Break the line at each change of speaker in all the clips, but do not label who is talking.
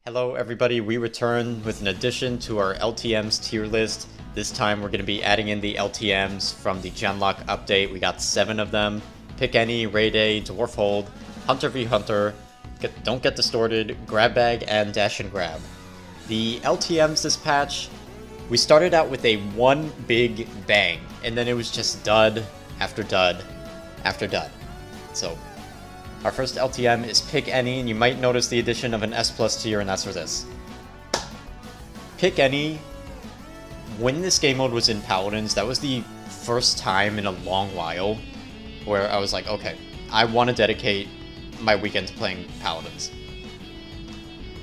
Hello everybody, we return with an addition to our LTM's tier list. This time we're going to be adding in the LTMs from the Genlock update. We got 7 of them. Pick Any, Raid A, Dwarf Hold, Hunter v Hunter, Don't Get Distorted, Grab Bag, and Dash and Grab. The LTMs this patch, we started out with a one big bang, and then it was just dud after dud after dud. So our first LTM is Pick Any, and you might notice the addition of an S+ tier, and that's for this. Pick Any, when this game mode was in Paladins, that was the first time in a long while where I was like, okay, I want to dedicate my weekend to playing Paladins.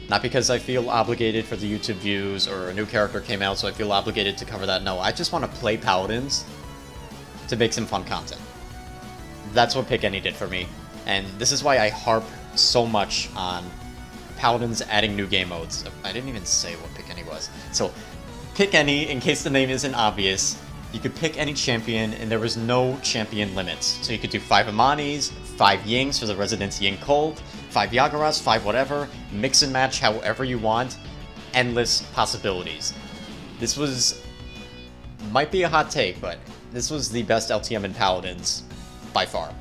Not because I feel obligated for the YouTube views or a new character came out so I feel obligated to cover that, no, I just want to play Paladins to make some fun content. That's what Pick Any did for me. And this is why I harp so much on Paladins adding new game modes. I didn't even say what Pick Any was. So, Pick Any, in case the name isn't obvious, you could pick any champion and there was no champion limits. So you could do 5 Amanis, 5 Yings for the Resident Ying cult, 5 Yagura's, 5 whatever, mix and match however you want, endless possibilities. This was, might be a hot take, but this was the best LTM in Paladins by far.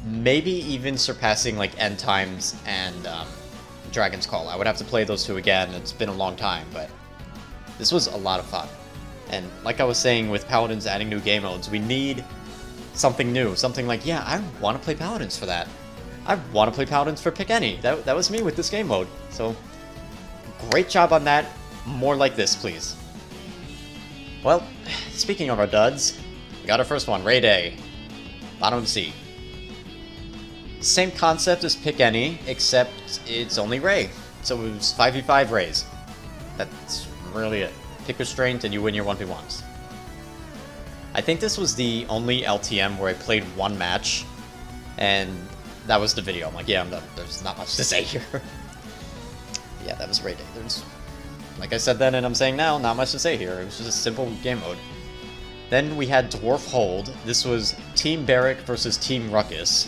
Maybe even surpassing like End Times and Dragon's Call. I would have to play those two again, it's been a long time, but this was a lot of fun. And like I was saying with Paladins adding new game modes, we need something new. Something like, yeah, I want to play Paladins for that. I want to play Paladins for Pick Any. That was me with this game mode. So, great job on that. More like this, please. Well, speaking of our duds, we got our first one, Raid A. Bottom C. Same concept as Pick Any, except it's only Ray. So it was 5v5 Rays. That's really it. Pick Restraint and you win your 1v1s. I think this was the only LTM where I played one match, and that was the video. I'm like, yeah, I'm done. There's not much to say here. Yeah, that was Raid Day. There's, like I said then and I'm saying now, not much to say here. It was just a simple game mode. Then we had Dwarf Hold. This was Team Barrack versus Team Ruckus.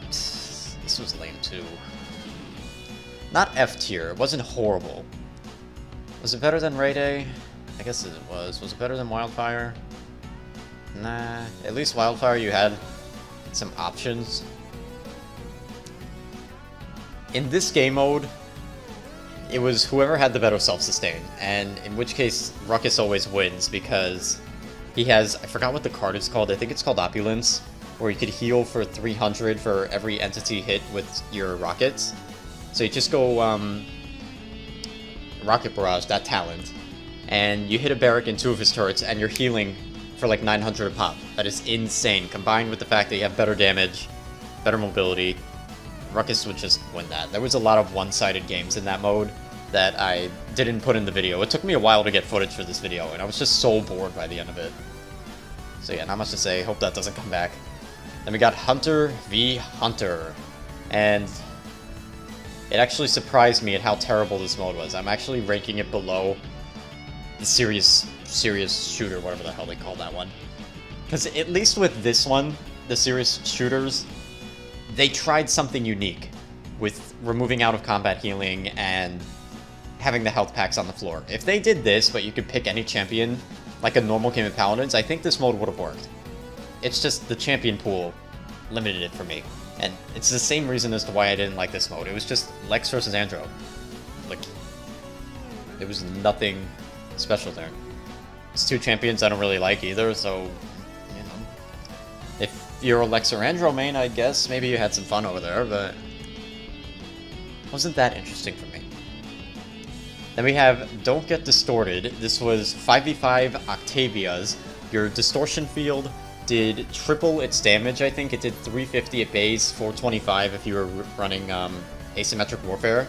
This was lame too. Not F tier, it wasn't horrible. Was it better than Raid A? I guess it was. Was it better than Wildfire? Nah, at least Wildfire you had some options. In this game mode, it was whoever had the better self-sustain, and in which case Ruckus always wins because he has, I forgot what the card is called, I think it's called Opulence, where you could heal for 300 for every entity hit with your rockets. So you just go Rocket Barrage, that talent, and you hit a Barrack in 2 of his turrets and you're healing for like 900 a pop. That is insane, combined with the fact that you have better damage, better mobility. Ruckus would just win that. There was a lot of one-sided games in that mode that I didn't put in the video. It took me a while to get footage for this video, and I was just so bored by the end of it. So yeah, not much to say. Hope that doesn't come back. Then we got Hunter v Hunter, and it actually surprised me at how terrible this mode was. I'm actually ranking it below the serious shooter, whatever the hell they call that one. Because at least with this one, the serious shooters, they tried something unique with removing out of combat healing and having the health packs on the floor. If they did this, but you could pick any champion, like a normal game of Paladins, I think this mode would have worked. It's just the champion pool limited it for me. And it's the same reason as to why I didn't like this mode. It was just Lex versus Andro. Like, there was nothing special there. It's 2 champions I don't really like either, so, you know. If you're a Lex or Andro main, I guess maybe you had some fun over there, but wasn't that interesting for me. Then we have Don't Get Distorted. This was 5v5 Octavias. Your distortion field did triple its damage, I think. It did 350 at base, 425 if you were running asymmetric warfare.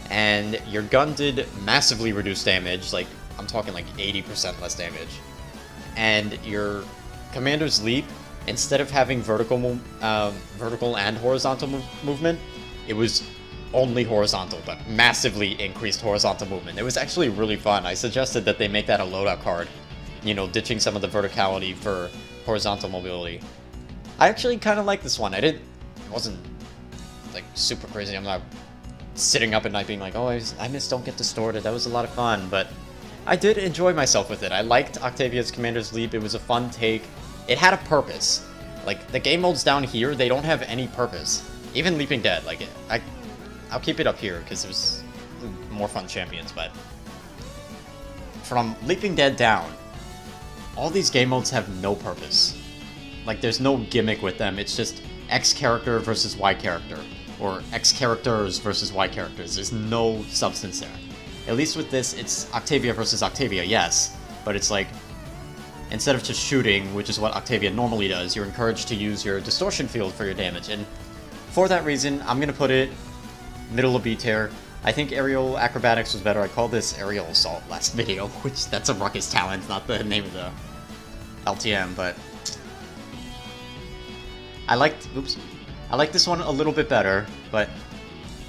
And your gun did massively reduced damage, like, I'm talking like 80% less damage. And your commander's leap, instead of having vertical and horizontal movement, it was only horizontal, but massively increased horizontal movement. It was actually really fun. I suggested that they make that a loadout card you know, ditching some of the verticality for horizontal mobility. I actually kind of like this one. It wasn't like super crazy. I'm not sitting up at night being like, oh, I miss Don't Get Distorted. That was a lot of fun, but I did enjoy myself with it. I liked Octavia's Commander's Leap. It was a fun take. It had a purpose. Like, the game modes down here, they don't have any purpose. Even Leaping Dead, like, I'll keep it up here, because there's more fun champions, but from Leaping Dead down, all these game modes have no purpose. Like, there's no gimmick with them. It's just X character versus Y character, or X characters versus Y characters. There's no substance there. At least with this, it's Octavia versus Octavia, yes, but it's like, instead of just shooting, which is what Octavia normally does, you're encouraged to use your distortion field for your damage, and for that reason, I'm gonna put it middle of B tier. I think aerial acrobatics was better. I called this aerial assault last video, which that's a Ruckus talent, not the name of the LTM, but I liked this one a little bit better, but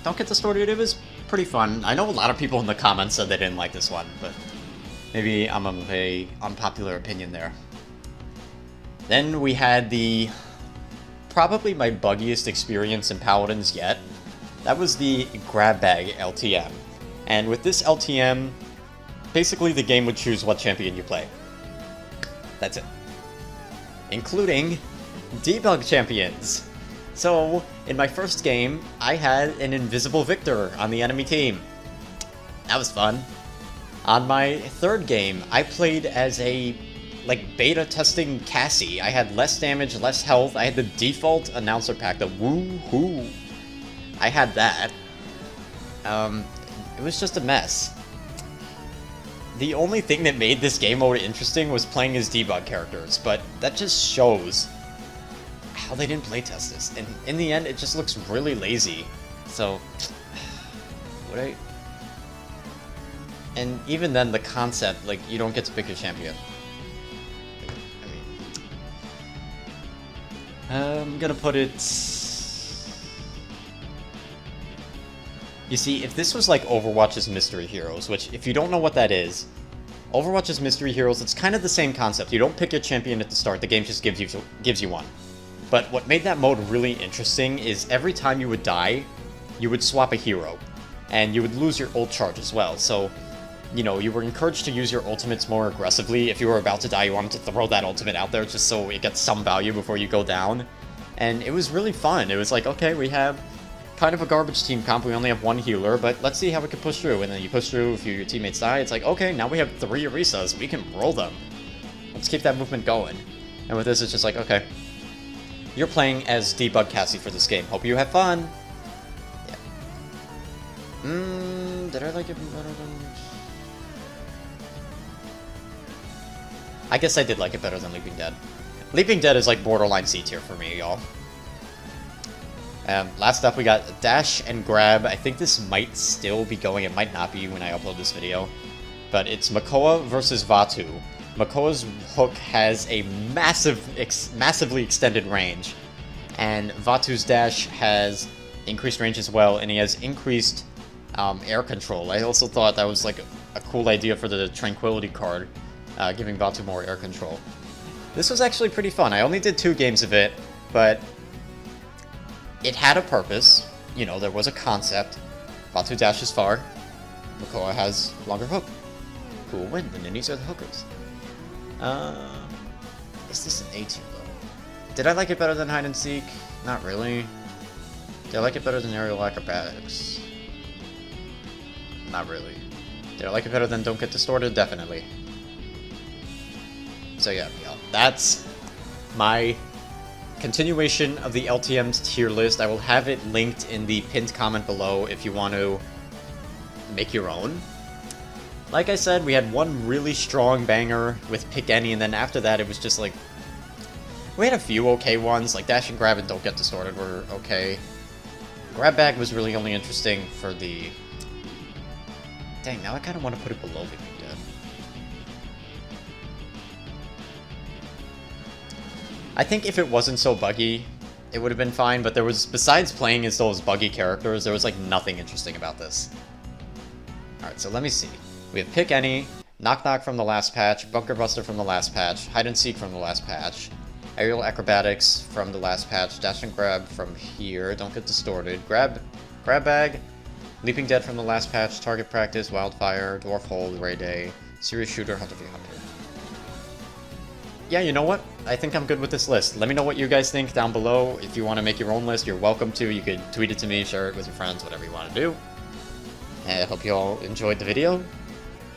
Don't Get Distorted, it was pretty fun. I know a lot of people in the comments said they didn't like this one, but maybe I'm of a unpopular opinion there. Then we had the probably my buggiest experience in Paladins yet. That was the Grab Bag LTM. And with this LTM, basically the game would choose what champion you play. That's it. Including debug champions. So, in my first game, I had an invisible Victor on the enemy team. That was fun. On my third game, I played as a, like, beta testing Cassie. I had less damage, less health. I had the default announcer pack, the woo-hoo. I had that. It was just a mess. The only thing that made this game mode interesting was playing as debug characters, but that just shows how they didn't playtest this. And in the end, it just looks really lazy. So, would I... And even then, the concept, like, you don't get to pick your champion. I mean... I'm gonna put it... You see, if this was like Overwatch's Mystery Heroes, which, if you don't know what that is, Overwatch's Mystery Heroes, it's kind of the same concept. You don't pick your champion at the start, the game just gives you one. But what made that mode really interesting is every time you would die, you would swap a hero. And you would lose your ult charge as well, so, you know, you were encouraged to use your ultimates more aggressively. If you were about to die, you wanted to throw that ultimate out there just so it gets some value before you go down. And it was really fun. It was like, okay, we have kind of a garbage team comp, we only have one healer, but let's see how we can push through. And then you push through, if your teammates die, it's like, okay, now we have 3 Orisas, we can roll them. Let's keep that movement going. And with this, it's just like, okay, you're playing as Debug Cassie for this game. Hope you have fun. Yeah. Did I like it better than... I guess I did like it better than Leaping Dead. Leaping Dead is like borderline C tier for me, y'all. Last up, we got Dash and Grab. I think this might still be going. It might not be when I upload this video. But it's Makoa versus Vatu. Makoa's hook has a massively extended range. And Vatu's dash has increased range as well, and he has increased air control. I also thought that was like a cool idea for the Tranquility card, giving Vatu more air control. This was actually pretty fun. I only did 2 games of it, but it had a purpose. You know, there was a concept. Vatu dashes far. Makoa has longer hook. Who will win? The ninnies or the hookers? Is this an A tier though? Did I like it better than Hide and Seek? Not really. Did I like it better than Aerial Acrobatics? Not really. Did I like it better than Don't Get Distorted? Definitely. So yeah, that's my continuation of the LTM's tier list. I will have it linked in the pinned comment below if you want to make your own. Like I said, we had one really strong banger with Pick Any, and then after that it was just like... We had a few okay ones, like Dash and Grab and Don't Get Distorted were okay. Grab Bag was really only interesting for the... Dang, now I kind of want to put it below Leaping Dead. I think if it wasn't so buggy, it would have been fine, but there was, besides playing as those buggy characters, there was like nothing interesting about this. Alright, so let me see. We have Pick Any, Knock Knock from the last patch, Bunker Buster from the last patch, Hide and Seek from the last patch, Aerial Acrobatics from the last patch, Dash and Grab from here, don't get distorted, Grab Bag, Leaping Dead from the last patch, Target Practice, Wildfire, Dwarf Hold, Ray Day, Serious Shooter, Hunter v Hunter. Yeah, you know what? I think I'm good with this list. Let me know what you guys think down below. If you want to make your own list, you're welcome to. You could tweet it to me, share it with your friends, whatever you want to do. And I hope you all enjoyed the video,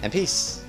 and peace!